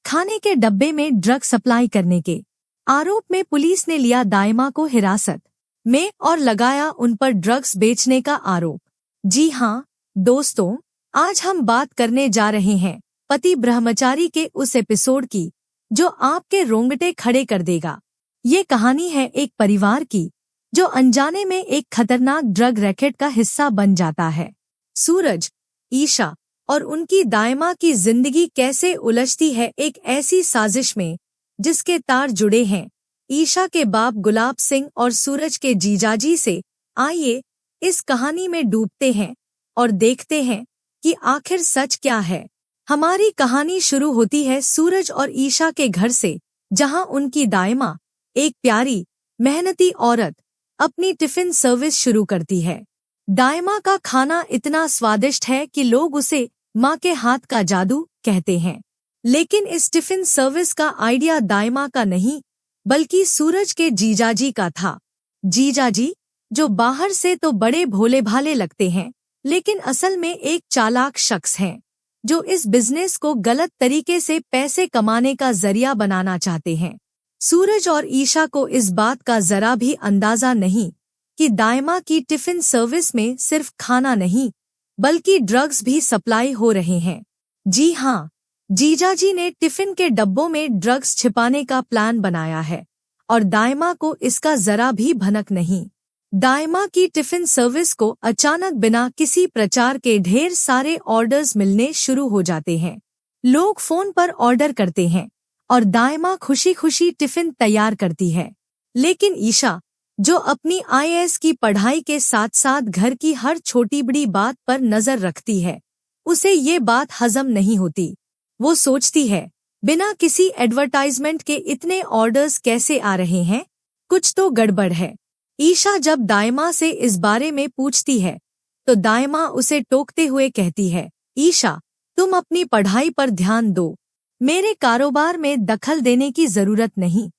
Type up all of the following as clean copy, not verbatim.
खाने के डब्बे में ड्रग सप्लाई करने के आरोप में पुलिस ने लिया दाइमा को हिरासत में और लगाया उन पर ड्रग्स बेचने का आरोप। जी हाँ दोस्तों, आज हम बात करने जा रहे हैं पति ब्रह्मचारी के उस एपिसोड की जो आपके रोंगटे खड़े कर देगा। ये कहानी है एक परिवार की जो अनजाने में एक खतरनाक ड्रग रैकेट का हिस्सा बन जाता है। सूरज, ईशा और उनकी दाइमा की जिंदगी कैसे उलझती है एक ऐसी साजिश में जिसके तार जुड़े हैं ईशा के बाप गुलाब सिंह और सूरज के जीजाजी से। आइए इस कहानी में डूबते हैं और देखते हैं कि आखिर सच क्या है। हमारी कहानी शुरू होती है सूरज और ईशा के घर से, जहां उनकी दाइमा, एक प्यारी मेहनती औरत, अपनी टिफिन सर्विस शुरू करती है। दाइमा का खाना इतना स्वादिष्ट है कि लोग उसे माँ के हाथ का जादू कहते हैं। लेकिन इस टिफिन सर्विस का आइडिया दाइमा का नहीं बल्कि सूरज के जीजाजी का था। जीजाजी जो बाहर से तो बड़े भोले भाले लगते हैं लेकिन असल में एक चालाक शख्स हैं जो इस बिजनेस को गलत तरीके से पैसे कमाने का जरिया बनाना चाहते हैं। सूरज और ईशा को इस बात का जरा भी अंदाजा नहीं कि दाइमा की टिफिन सर्विस में सिर्फ खाना नहीं बल्कि ड्रग्स भी सप्लाई हो रहे हैं। जी हाँ, जीजाजी ने टिफिन के डब्बों में ड्रग्स छिपाने का प्लान बनाया है और दाइमा को इसका जरा भी भनक नहीं। दाइमा की टिफिन सर्विस को अचानक बिना किसी प्रचार के ढेर सारे ऑर्डर्स मिलने शुरू हो जाते हैं। लोग फोन पर ऑर्डर करते हैं और दाइमा खुशी खुशी टिफिन तैयार करती है। लेकिन ईशा, जो अपनी आईएएस की पढ़ाई के साथ साथ घर की हर छोटी बड़ी बात पर नजर रखती है, उसे ये बात हजम नहीं होती। वो सोचती है, बिना किसी एडवर्टाइजमेंट के इतने ऑर्डर्स कैसे आ रहे हैं, कुछ तो गड़बड़ है। ईशा जब दाइमा से इस बारे में पूछती है तो दाइमा उसे टोकते हुए कहती है, ईशा तुम अपनी पढ़ाई पर ध्यान दो, मेरे कारोबार में दखल देने की जरूरत नहीं।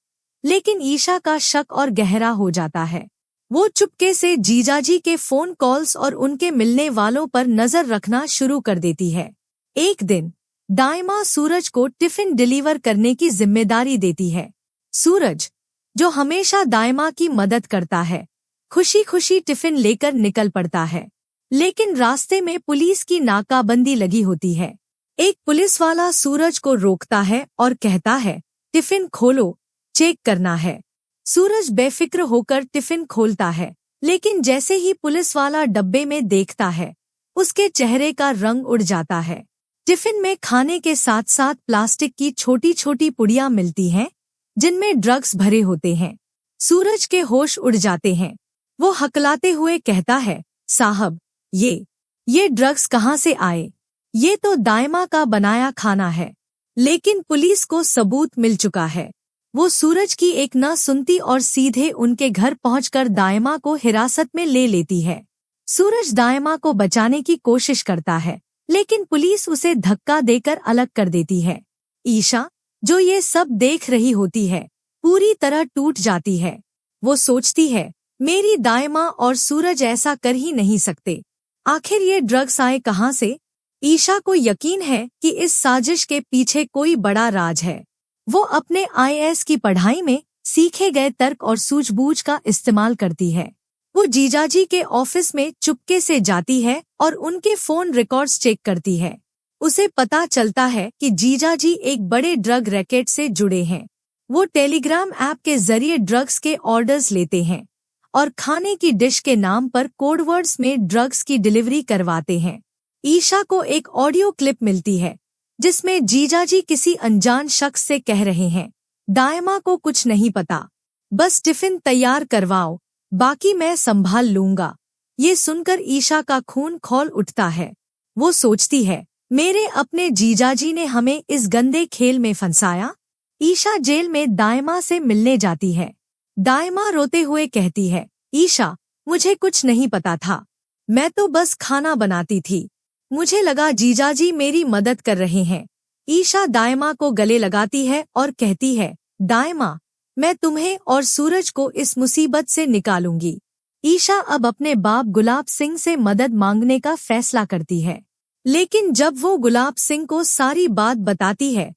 लेकिन ईशा का शक और गहरा हो जाता है। वो चुपके से जीजाजी के फोन कॉल्स और उनके मिलने वालों पर नजर रखना शुरू कर देती है। एक दिन दाइमा सूरज को टिफिन डिलीवर करने की जिम्मेदारी देती है। सूरज, जो हमेशा दाइमा की मदद करता है, खुशी खुशी टिफिन लेकर निकल पड़ता है। लेकिन रास्ते में पुलिस की नाकाबंदी लगी होती है। एक पुलिस वाला सूरज को रोकता है और कहता है, टिफिन खोलो, चेक करना है। सूरज बेफिक्र होकर टिफिन खोलता है, लेकिन जैसे ही पुलिस वाला डब्बे में देखता है, उसके चेहरे का रंग उड़ जाता है। टिफिन में खाने के साथ साथ प्लास्टिक की छोटी छोटी पुड़ियां मिलती हैं, जिनमें ड्रग्स भरे होते हैं। सूरज के होश उड़ जाते हैं। वो हकलाते हुए कहता है, साहब, ये ड्रग्स कहाँ से आए? ये तो दाइमा का बनाया खाना है। लेकिन पुलिस को सबूत मिल चुका है। वो सूरज की एक न सुनती और सीधे उनके घर पहुंचकर दाइमा को हिरासत में ले लेती है। सूरज दाइमा को बचाने की कोशिश करता है, लेकिन पुलिस उसे धक्का देकर अलग कर देती है। ईशा, जो ये सब देख रही होती है, पूरी तरह टूट जाती है। वो सोचती है, मेरी दाइमा और सूरज ऐसा कर ही नहीं सकते। आखिर ये ड्रग्स आए कहाँ से? ईशा को यकीन है कि इस साजिश के पीछे कोई बड़ा राज है। वो अपने आईएएस की पढ़ाई में सीखे गए तर्क और सूझबूझ का इस्तेमाल करती है। वो जीजाजी के ऑफिस में चुपके से जाती है और उनके फोन रिकॉर्ड्स चेक करती है। उसे पता चलता है कि जीजाजी एक बड़े ड्रग रैकेट से जुड़े हैं। वो टेलीग्राम ऐप के जरिए ड्रग्स के ऑर्डर्स लेते हैं और खाने की डिश के नाम पर कोडवर्ड्स में ड्रग्स की डिलीवरी करवाते हैं। ईशा को एक ऑडियो क्लिप मिलती है जिसमें जीजाजी किसी अनजान शख्स से कह रहे हैं, दाइमा को कुछ नहीं पता, बस टिफिन तैयार करवाओ, बाकी मैं संभाल लूंगा। ये सुनकर ईशा का खून खौल उठता है। वो सोचती है, मेरे अपने जीजाजी ने हमें इस गंदे खेल में फंसाया। ईशा जेल में दाइमा से मिलने जाती है। दाइमा रोते हुए कहती है, ईशा, मुझे कुछ नहीं पता था, मैं तो बस खाना बनाती थी। मुझे लगा जीजाजी मेरी मदद कर रहे हैं। ईशा दाइमा को गले लगाती है और कहती है, दाइमा, मैं तुम्हें और सूरज को इस मुसीबत से निकालूंगी। ईशा अब अपने बाप गुलाब सिंह से मदद मांगने का फैसला करती है। लेकिन जब वो गुलाब सिंह को सारी बात बताती है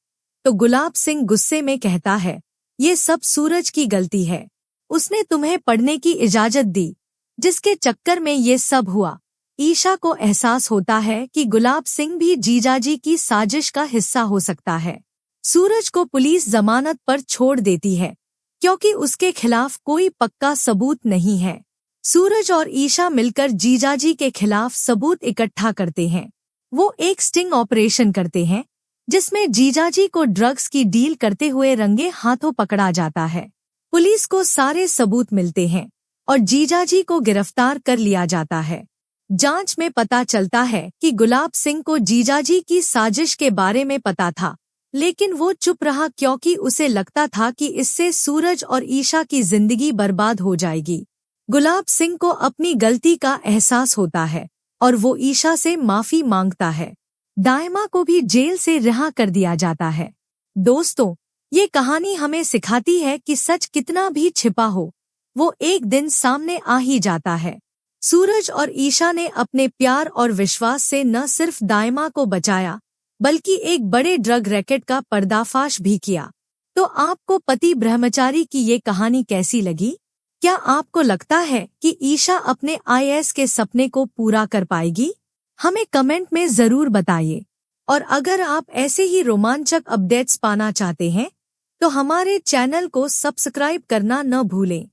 तो गुलाब सिंह गुस्से में कहता है, ये सब सूरज की गलती है। उसने तुम्हें पढ़ने की इजाजत दी, जिसके चक्कर में ये सब हुआ। ईशा को एहसास होता है कि गुलाब सिंह भी जीजाजी की साजिश का हिस्सा हो सकता है। सूरज को पुलिस जमानत पर छोड़ देती है, क्योंकि उसके खिलाफ कोई पक्का सबूत नहीं है। सूरज और ईशा मिलकर जीजाजी के खिलाफ सबूत इकट्ठा करते हैं। वो एक स्टिंग ऑपरेशन करते हैं, जिसमें जीजाजी को ड्रग्स की डील करते हुए रंगे हाथों पकड़ा जाता है। पुलिस को सारे सबूत मिलते हैं और जीजाजी को गिरफ्तार कर लिया जाता है। जांच में पता चलता है कि गुलाब सिंह को जीजाजी की साजिश के बारे में पता था, लेकिन वो चुप रहा क्योंकि उसे लगता था कि इससे सूरज और ईशा की जिंदगी बर्बाद हो जाएगी। गुलाब सिंह को अपनी गलती का एहसास होता है और वो ईशा से माफी मांगता है। दाइमा को भी जेल से रिहा कर दिया जाता है। दोस्तों, ये कहानी हमें सिखाती है कि सच कितना भी छिपा हो, वो एक दिन सामने आ ही जाता है। सूरज और ईशा ने अपने प्यार और विश्वास से न सिर्फ दाइमा को बचाया, बल्कि एक बड़े ड्रग रैकेट का पर्दाफाश भी किया। तो आपको पति ब्रह्मचारी की ये कहानी कैसी लगी? क्या आपको लगता है कि ईशा अपने आईएएस के सपने को पूरा कर पाएगी? हमें कमेंट में जरूर बताइए। और अगर आप ऐसे ही रोमांचक अपडेट्स पाना चाहते हैं, तो हमारे चैनल को सब्सक्राइब करना न भूलें।